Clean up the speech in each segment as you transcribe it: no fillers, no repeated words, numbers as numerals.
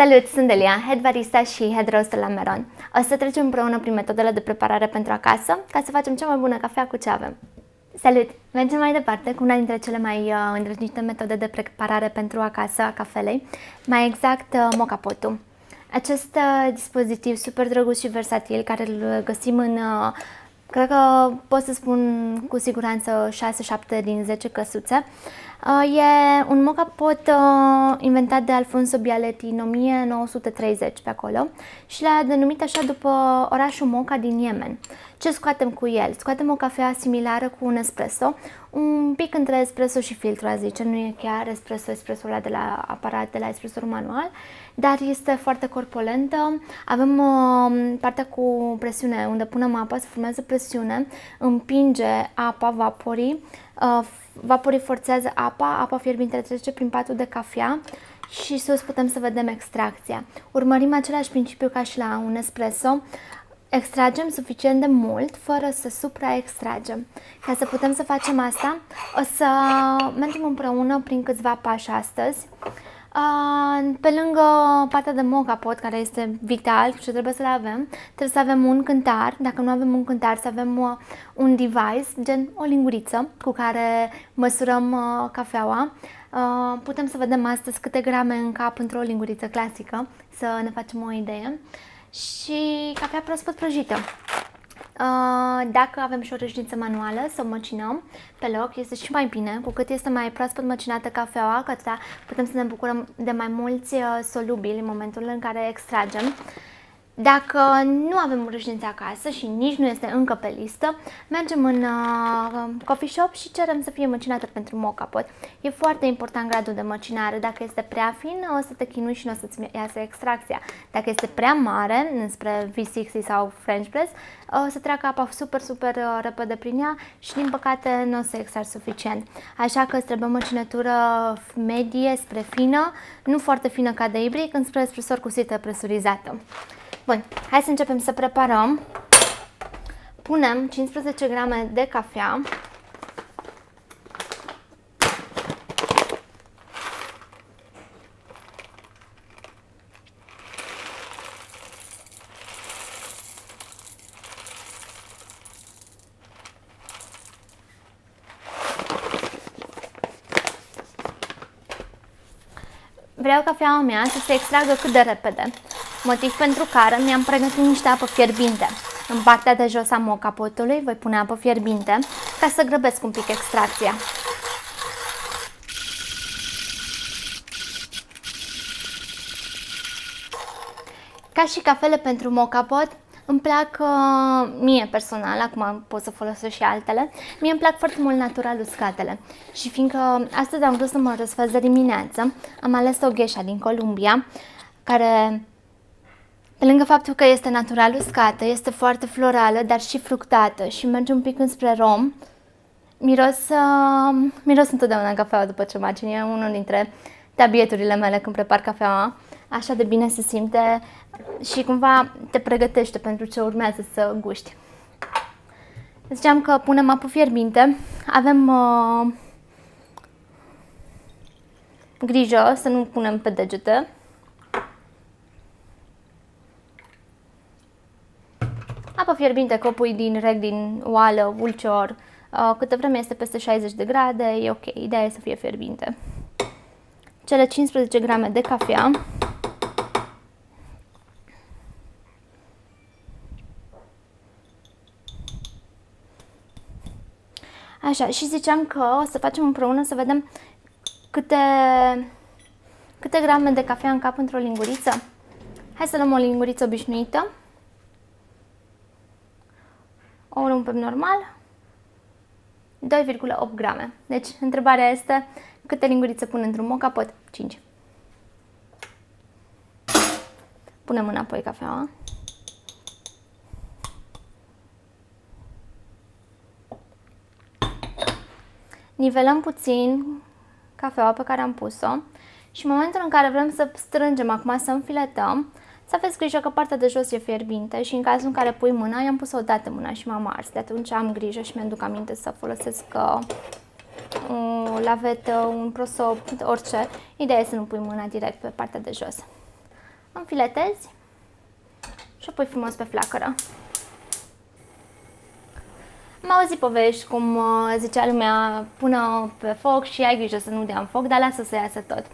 Salut, sunt Delia, head barista și head roaster la Meron. O să trecem împreună prin metodele de preparare pentru acasă, ca să facem cea mai bună cafea cu ce avem. Salut! Mergem mai departe cu una dintre cele mai îndrăznețite metode de preparare pentru acasă a cafelei, mai exact moka pot-ul. Acest dispozitiv super drăguț și versatil, care îl găsim în, cred că pot să spun cu siguranță 6-7 din 10 căsuțe, e un moka pot inventat de Alfonso Bialetti în 1930 pe acolo și l-a denumit așa după orașul Mocha din Yemen. Ce scoatem cu el? Scoatem o cafea similară cu un espresso, un pic între espresso și filtru, a zice, nu e chiar espresso ăla de la aparat, de la espresso manual, dar este foarte corpulentă. Avem partea cu presiune, unde punem apa, se formează presiune, împinge apa, vaporii, vaporii forțează apa fierbinte trece prin patul de cafea și sus putem să vedem extracția. Urmărim același principiu ca și la un espresso. Extragem suficient de mult fără să supraextragem. Ca să putem să facem asta, o să mergem împreună prin câțiva pași astăzi. Pe lângă partea de moka pot, care este vital, ce trebuie să le avem, trebuie să avem un cântar. Dacă nu avem un cântar, să avem un device, gen o linguriță cu care măsurăm cafeaua. Putem să vedem astăzi câte grame în cap într-o linguriță clasică, să ne facem o idee. Și cafea proaspăt prăjită. Dacă avem și o râșniță manuală, să o măcinăm pe loc, este și mai bine. Cu cât este mai proaspăt măcinată cafeaua, că atâta putem să ne bucurăm de mai mulți solubili în momentul în care extragem. Dacă nu avem râșniță acasă și nici nu este încă pe listă, mergem în coffee shop și cerem să fie măcinată pentru moka pot. E foarte important gradul de măcinare. Dacă este prea fin, o să te chinui și nu o să-ți iasă extracția. Dacă este prea mare, înspre V60 sau French press, o să treacă apa super repede prin ea și din păcate nu o să extragi suficient. Așa că îți trebuie măcinătură medie spre fină, nu foarte fină ca de ibric, înspre espresor cu sită presurizată. Bun, hai să începem să preparăm. Punem 15 grame de cafea. Vreau cafeaua mea să se extragă cât de repede, motiv pentru care mi-am pregătit niște apă fierbinte. În partea de jos a moka potului voi pune apă fierbinte ca să grăbesc un pic extracția. Ca și cafele pentru moka pot, îmi plac mie personal, acum pot să folosesc și altele, mie îmi plac foarte mult natural uscatele. Și fiindcă astăzi am vrut să mă răsfăț de dimineață, am ales o geisha din Columbia, care, pe lângă faptul că este natural uscată, este foarte florală, dar și fructată și merge un pic înspre rom. Miros întotdeauna cafeaua după ce macin, e unul dintre tabieturile mele când prepar cafeaua. Așa de bine se simte și cumva te pregătește pentru ce urmează să guști. Ziceam că punem apă fierbinte, avem grijă să nu punem pe degete. Apă fierbinte, copui din oală, ulcior, câtă vreme este peste 60 de grade, e ok, ideea e să fie fierbinte. Cele 15 grame de cafea. Așa, și ziceam că o să facem împreună să vedem câte grame de cafea în cap într-o linguriță. Hai să luăm o linguriță obișnuită. O luăm pe normal. 2,8 grame. Deci, întrebarea este câte lingurițe pun într-un moka pot? 5. Punem înapoi cafeaua. Nivelăm puțin cafeaua pe care am pus-o și în momentul în care vrem să strângem acum, să înfiletăm, să aveți grijă că partea de jos e fierbinte și în cazul în care pui mâna, i-am pus odată mâna și m-am ars. De atunci am grijă și mi-aduc aminte să folosesc o lavetă, un prosop, orice. Ideea e să nu pui mâna direct pe partea de jos. înfiletezi și o pui frumos pe flacără. Am auzit povești cum zicea lumea, pune pe foc și ai grijă să nu dea în foc, dar lasă să iasă tot.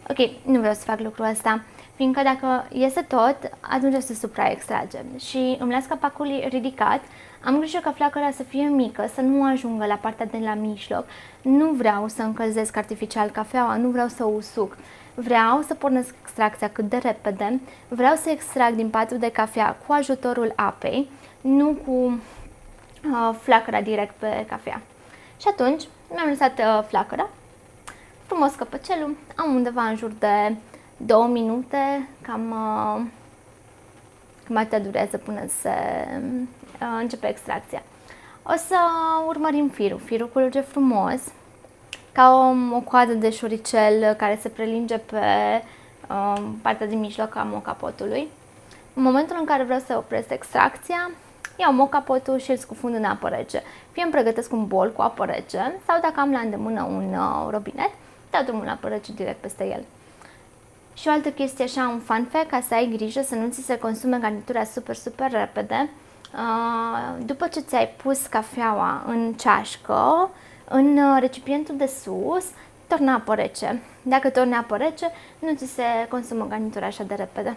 Ok, nu vreau să fac lucrul ăsta, fiindcă dacă iese tot, atunci o să supraextragem și îmi las capacul ridicat. Am grijă ca flacăra să fie mică, să nu ajungă la partea de la mijloc. Nu vreau să încălzesc artificial cafeaua, nu vreau să o usuc. Vreau să pornesc extracția cât de repede, vreau să extrag din patul de cafea cu ajutorul apei, nu cu flacăra direct pe cafea. Și atunci mi-am lăsat flacăra, frumos căpăcelul, am undeva în jur de 2 minute, cam atâta durează până se începe extracția. O să urmărim firul. Firul curge frumos, ca o coadă de șoricel care se prelinge pe partea din mijloc a mocapotului. În momentul în care vreau să opresc extracția, iau mocapotul și îl scufund în apă rece. Fie îmi pregătesc un bol cu apă rece sau dacă am la îndemână un robinet, dau drumul la apă rece direct peste el. Și o altă chestie, așa, un fun fact, ca să ai grijă să nu ți se consume garnitura super repede. După ce ți-ai pus cafeaua în ceașcă, în recipientul de sus, torna apă rece. Dacă torni apă rece, nu ți se consumă garnitura așa de repede.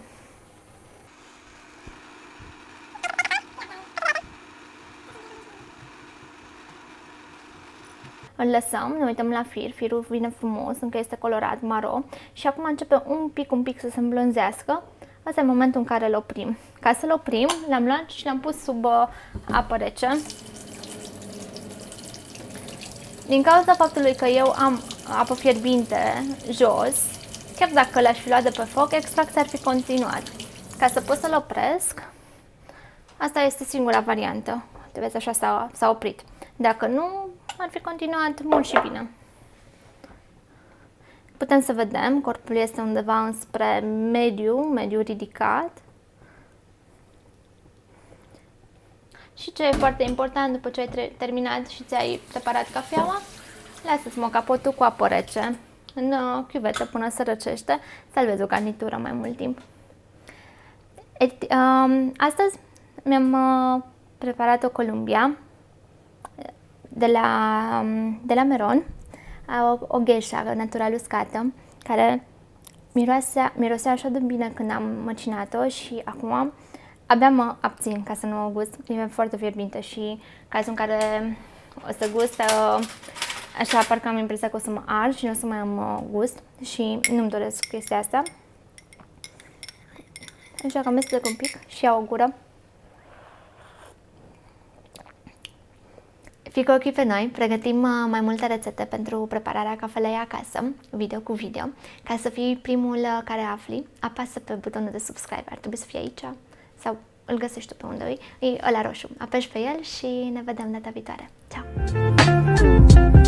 Îl lăsăm, ne uităm la fir, firul vine frumos, încă este colorat maro și acum începe un pic să se îmblânzească. Asta e momentul în care îl oprim. Ca să-l oprim, l-am luat și l-am pus sub apă rece. Din cauza faptului că eu am apă fierbinte jos, chiar dacă l-aș fi luat de pe foc, extracția ar fi continuat. Ca să pot să-l opresc, asta este singura variantă. Te vezi, așa s-a oprit. Dacă nu, ar fi continuat mult și bine. Putem să vedem, corpul este undeva înspre mediu ridicat. Și ce e foarte important, după ce ai terminat și ți-ai preparat cafeaua, lasă-ți mocapotul cu apă rece în chiuvetă până se răcește, salvezi o garnitură mai mult timp. Astăzi mi-am preparat o Columbia de la Meron, o geisha natural uscată, care mirosea așa de bine când am măcinat-o și acum abia mă abțin ca să nu o gust. E foarte fierbinte și în cazul în care o să gust, așa parcă am impresia că o să mă ard și nu o să mai am gust și nu-mi doresc chestia asta. Așa că amestec un pic și iau o gură. Fii cu ochii pe noi, pregătim mai multe rețete pentru prepararea cafelei acasă, video cu video. Ca să fii primul care afli, apasă pe butonul de subscribe, ar trebui să fie aici sau îl găsești tu pe unde e ăla roșu. Apeși pe el și ne vedem data viitoare. Ciao!